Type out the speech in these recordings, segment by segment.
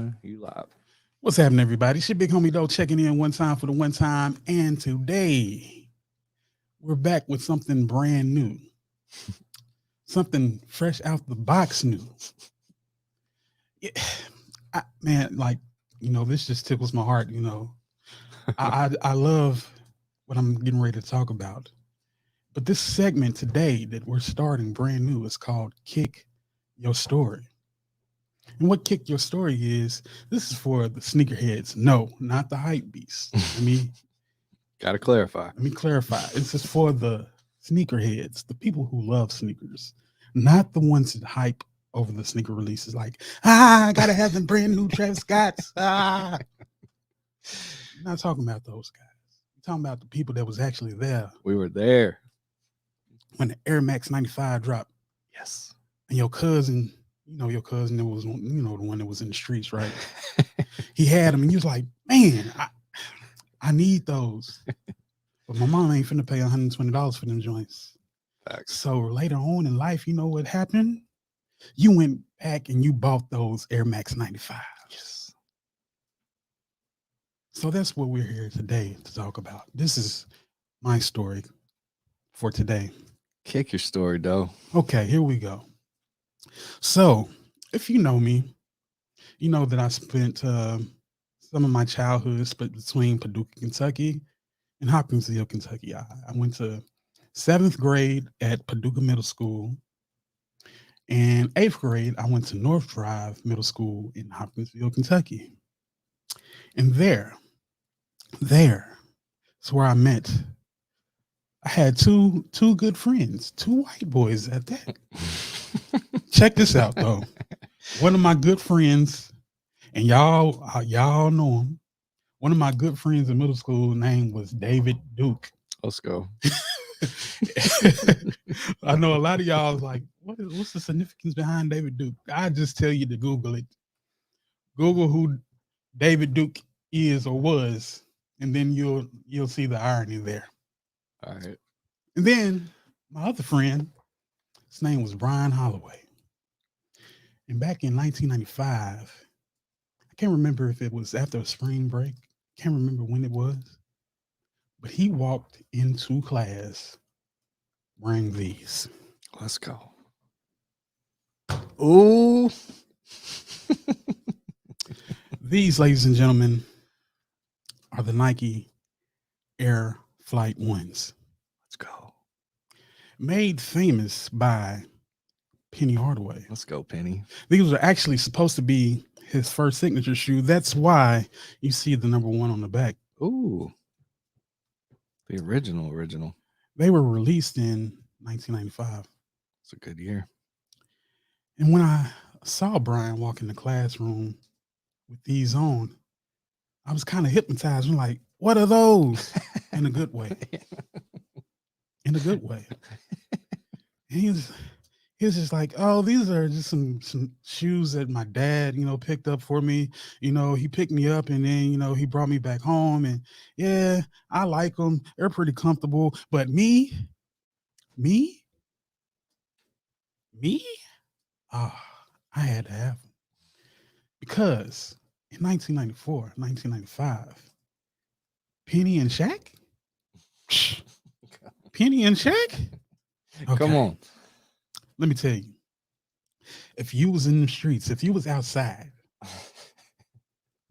man. You live. What's happening, everybody? It's your big homie Do checking in one time for the one time. And today we're back with something brand new, something fresh out the box new. Yeah, man, this just tickles my heart. I love what I'm getting ready to talk about. But this segment today that we're starting brand new is called Kick Your Story. And what Kick Your Story is, this is for the sneakerheads. No, not the hype beasts. Gotta clarify. Let me clarify. This is for the sneakerheads, the people who love sneakers, not the ones that hype over the sneaker releases like, I gotta have them brand new Travis Scotts. I'm not talking about those guys. I'm talking about the people that was actually there. We were there. When the Air Max 95 dropped. Yes. And your cousin that was, the one that was in the streets, right? He had them and he was like, man, I need those. But my mom ain't finna pay $120 for them joints. Facts. So later on in life, you know what happened? You went back and you bought those Air Max 95s. Yes. So that's what we're here today to talk about. This is my story for today. Kick your story, though. Okay, here we go. So if you know me, you know that I spent some of my childhood split between Paducah, Kentucky and Hopkinsville, Kentucky. I went to 7th grade at Paducah Middle School. And 8th grade, I went to North Drive Middle School in Hopkinsville, Kentucky. And there is where I met. I had two good friends, two white boys at that. Check this out, though. One of my good friends, and y'all know him. One of my good friends in middle school name was David Duke. Let's go. I know a lot of y'all is like, what's the significance behind David Duke? I just tell you to Google it. Google who David Duke is or was, and then you'll see the irony there. All right. And then my other friend, his name was Brian Holloway. And back in 1995, I can't remember if it was after a spring break. Can't remember when it was. But he walked into class wearing these. Let's go. Ooh. These, ladies and gentlemen, are the Nike Air Flight Ones. Let's go. Made famous by Penny Hardaway. Let's go, Penny. These were actually supposed to be his first signature shoe. That's why you see the number 1 on the back. Ooh. The original. They were released in 1995. It's a good year. And when I saw Brian walk in the classroom with these on, I was kind of hypnotized. I'm like, what are those? In a good way. In a good way. And he was just like, oh, these are just some shoes that my dad, picked up for me. He picked me up and then, he brought me back home. And yeah, I like them. They're pretty comfortable. But me, I had to have them. Because in 1994, 1995, Penny and Shaq? Penny and Shaq? Okay. Come on. Let me tell you, if you was in the streets, if you was outside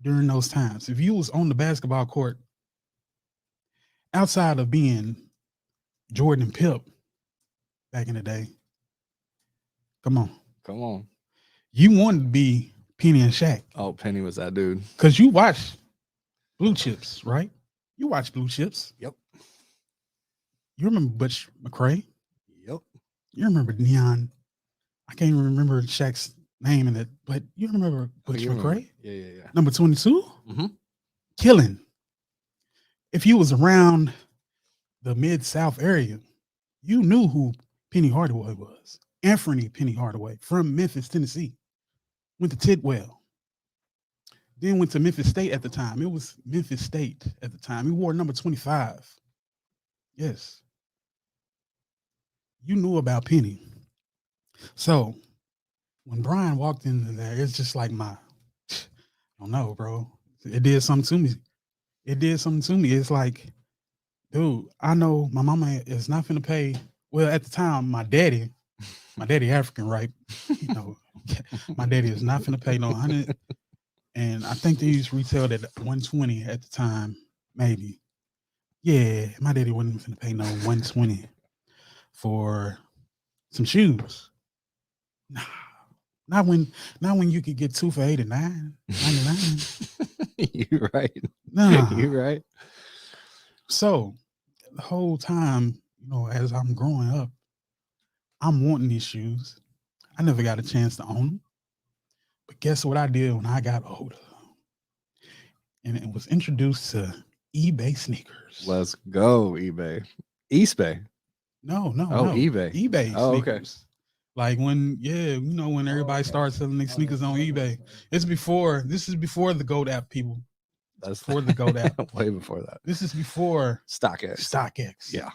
during those times, if you was on the basketball court, outside of being Jordan and Pip back in the day, come on. You wanted to be Penny and Shaq. Oh, Penny was that dude. Because you watched Blue Chips, right? You watched Blue Chips. Yep. You remember Butch McRae? Yep. You remember Neon? I can't even remember Shaq's name in it, but you remember Butch McRae? Yeah. Number 22? Mm-hmm. Killing. If you was around the Mid-South area, you knew who Penny Hardaway was. Anthony Penny Hardaway from Memphis, Tennessee. Went to Tidwell. Then went to Memphis State at the time. It was Memphis State at the time. He wore number 25. Yes. You knew about Penny. So when Brian walked into there, it's just like my I don't know, bro. It did something to me. It did something to me. It's like, dude, I know my mama is not finna pay. Well, at the time, my daddy African, right? You know, my daddy is not finna pay no 100. And I think they used retail at 120 at the time, maybe. Yeah, my daddy wasn't finna pay no 120 for some shoes. Nah, not when you could get 2 for 89, 99. You're right. Nah. You're right. So the whole time, you know, as I'm growing up, I'm wanting these shoes. I never got a chance to own them. But guess what I did when I got older? And it was introduced to eBay sneakers. Let's go, eBay. Eastbay. No, Oh, eBay. eBay Oh, okay. sneakers. Like when, you know, when everybody starts selling their sneakers on eBay. This is before the Gold app, people. That's before the Gold app. Way before that. This is before StockX. StockX. Yeah.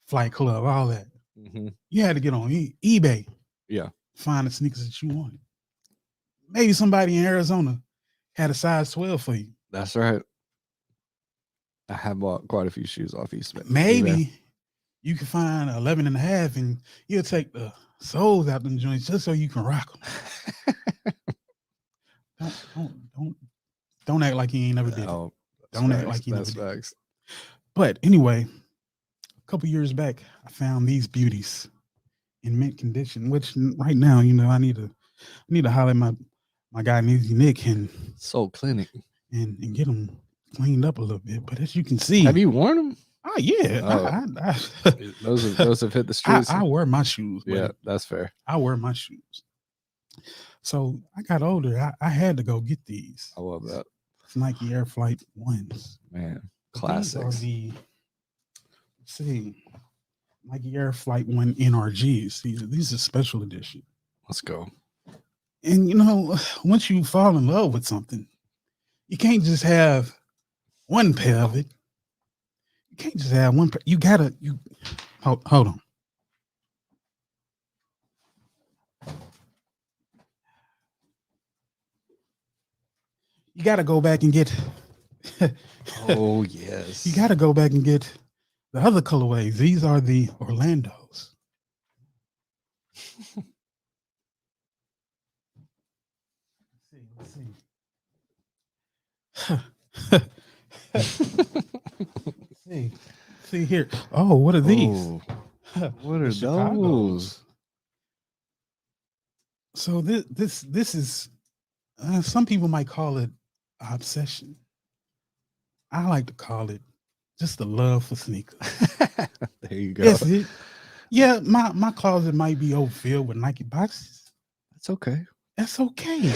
Flight Club, all that. Mm-hmm. You had to get on eBay. Yeah. Find the sneakers that you wanted. Maybe somebody in Arizona had a size 12 for you. That's right. I have bought quite a few shoes off eBay. Maybe you can find 11 and a half and you'll take the soles out them joints just so you can rock them. Don't act like you ain't never did it. Don't act like you never did it. But anyway, a couple years back, I found these beauties in mint condition, which right now, you know, I need to holler at my guy Nick and Soul Clinic and get them cleaned up a little bit. But as you can see, have you worn them? Oh yeah, those have hit the streets. I wear my shoes. Yeah, that's fair. I wear my shoes. So I got older. I had to go get these. I love that. It's Nike Air Flight 1s. Man, classics. Let's see, Nike Air Flight 1 NRGs. These are special edition. Let's go. And you know, once you fall in love with something, you can't just have one pair of it. You can't just have one pair. You gotta hold on. You gotta go back and get oh yes. You gotta go back and get the other colorways. These are the Orlandos. Let's see. See here. Oh, what are these? Oh, what are those? So this is some people might call it obsession. I like to call it just a love for sneakers. There you go. That's it. Yeah, my closet might be overfilled with Nike boxes. That's okay. That's okay.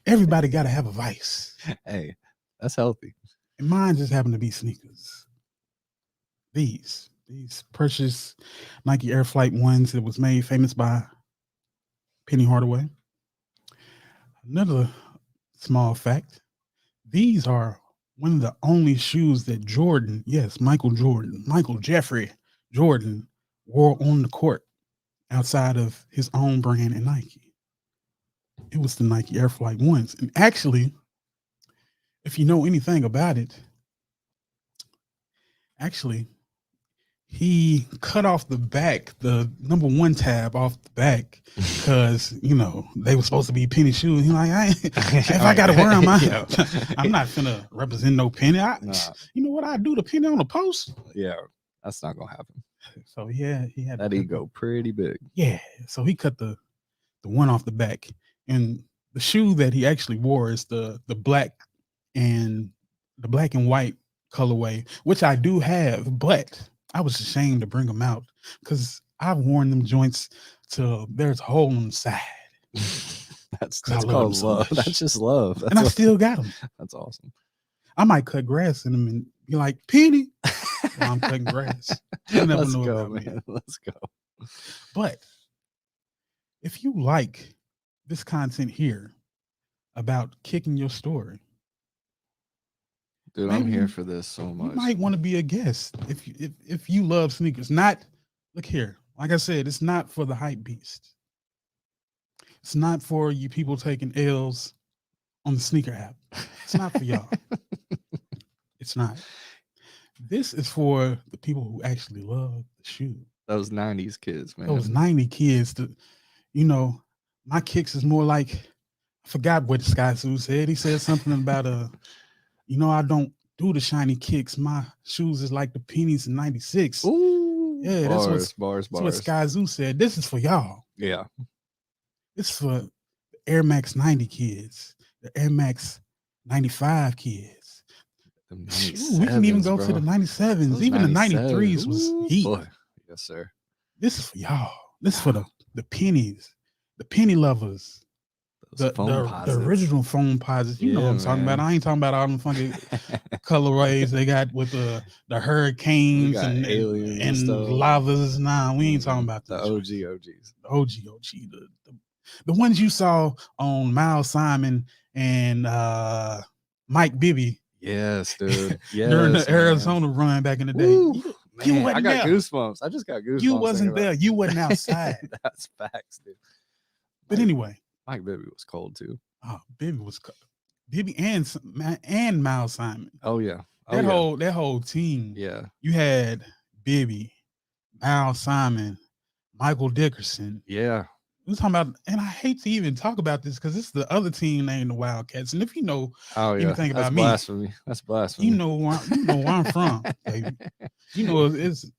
Everybody got to have a vice. Hey, that's healthy. And mine just happen to be sneakers. These precious Nike Air Flight 1s that was made famous by Penny Hardaway. Another small fact, these are one of the only shoes that Jordan, yes, Michael Jeffrey Jordan, wore on the court outside of his own brand and Nike. It was the Nike Air Flight 1s. And actually, if you know anything about it, he cut off the back, the number 1 tab off the back, because you know they were supposed to be Penny shoes. He's like, if I gotta wear them, I'm not gonna represent no Penny. You know what I do to Penny on the post? Yeah, that's not gonna happen. So yeah, he had that ego pretty big. Yeah, so he cut the one off the back, and the shoe that he actually wore is the black and white colorway, which I do have, but I was ashamed to bring them out because I've worn them joints till there's a hole on the side. that's called love. That's just love. And I still got them. That's awesome. I might cut grass in them and be like, Penny, while I'm cutting grass. You never Let's know go, about man. me. Let's go. But if you like this content here about kicking your story, dude, I'm here for this so much. You might want to be a guest if you love sneakers. Look here, like I said, it's not for the hype beast. It's not for you people taking L's on the sneaker app. It's not for y'all. It's not. This is for the people who actually love the shoe. Those 90s kids, man. Those 90 kids. My kicks is more like, I forgot what Sky Zoo said. He said something about I don't do the shiny kicks. My shoes is like the pennies in 96. Ooh, yeah, bars. That's what Sky Zoo said. This is for y'all. Yeah. This is for the Air Max 90 kids, the Air Max 95 kids. Shoot, we can even go to the 97s. Those even 97s. the 93s was heat. Boy. Yes, sir. This is for y'all. This is for the pennies, the penny lovers. The original foam posits. You know what I'm talking about. I ain't talking about all them funky colorways they got with the hurricanes and aliens and lavas. Nah, we ain't talking about the OGs. The O.G.H. The ones you saw on Miles Simon and Mike Bibby. Yes, dude. Yes, during the Arizona run back in the day. You I got goosebumps. I just got goosebumps. You wasn't there. You wasn't outside. That's facts, dude. But anyway. Mike Bibby was cold too. Oh, Bibby was cold. Bibby and Miles Simon. Oh yeah. That whole team. Yeah. You had Bibby, Miles Simon, Michael Dickerson. Yeah. We're talking about, and I hate to even talk about this because it's the other team named the Wildcats. And if you know anything about blasphemy. That's blasphemy. You know where I'm from, baby. You know it's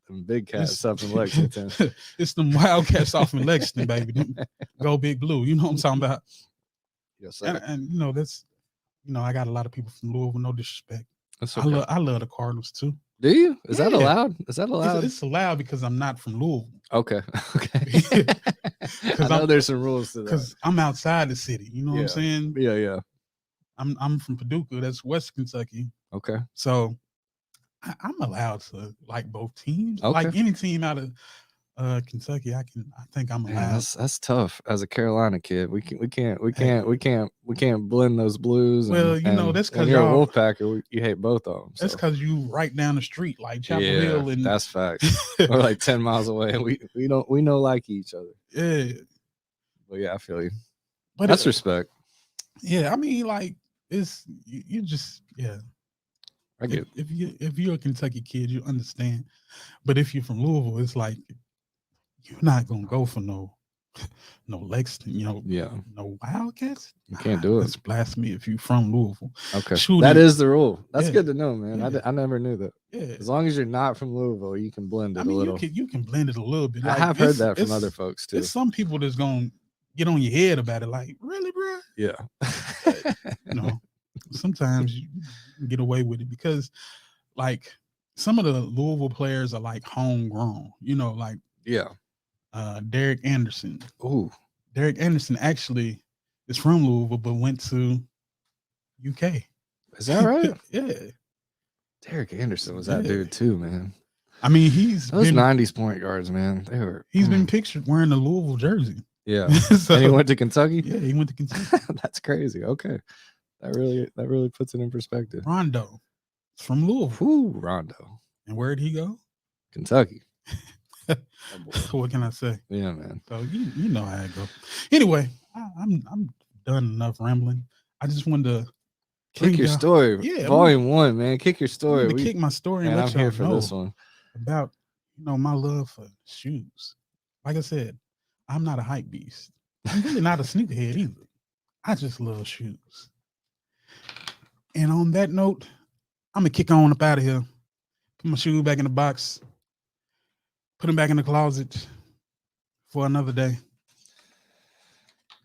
them big cats up in Lexington. It's them Wildcats off in Lexington, baby. Go Big Blue. You know what I'm talking about? Yes, sir. And that's I got a lot of people from Louisville. No disrespect. That's okay. I love the Cardinals too. Do you? Is that allowed? Is that allowed? It's allowed because I'm not from Louisville. Okay. I know there's some rules to that. Because I'm outside the city. You know what I'm saying? Yeah. I'm from Paducah. That's West Kentucky. Okay. So I'm allowed to like both teams. Okay. Like any team out of Kentucky, I think I'm allowed. Man, that's tough. As a Carolina kid, we can't blend those blues. Well, that's because you're a Wolfpacker. You hate both of them. So. That's because you right down the street, like Chapel Hill, and that's facts. We're like 10 miles away, and we know like each other. Yeah. But yeah, I feel you. But that's respect. Yeah, I mean, like it's you just I get if you're a Kentucky kid, you understand. But if you're from Louisville, it's like you're not gonna go for no Lexington, no Wildcats. You can't do it. That's blasphemy if you're from Louisville. Okay, that is the rule. That's good to know, man. I never knew that. Yeah, as long as you're not from Louisville, you can blend it a little. You can blend it a little bit. I have heard that from other folks too. There's some people that's gonna get on your head about it, like, really, bro? Yeah. Sometimes you get away with it because, like, some of the Louisville players are like homegrown. Like Derek Anderson. Ooh, Derek Anderson actually is from Louisville, but went to UK. Is that right? Yeah. Derek Anderson was that dude too, man. I mean, those 90s point guards, man. He's been pictured wearing a Louisville jersey. Yeah. So, and he went to Kentucky? Yeah, he went to Kentucky. That's crazy. Okay. That really puts it in perspective. Rondo. It's from Louisville. Ooh, Rondo. And where'd he go? Kentucky. What can I say? Yeah, man. So you know how it go. Anyway, I'm done enough rambling. I just wanted to kick your story. Yeah, Volume 1, man. Kick your story. I'm kick my story and I'm here for this one. About my love for shoes. Like I said, I'm not a hype beast. I'm really not a sneakerhead either. I just love shoes. And on that note, I'm gonna kick on up out of here. Put my shoe back in the box. Put them back in the closet for another day.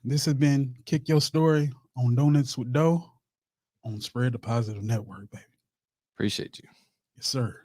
This has been Kick Your Story on Donuts with Dough on Spread the Positive Network, baby. Appreciate you. Yes, sir.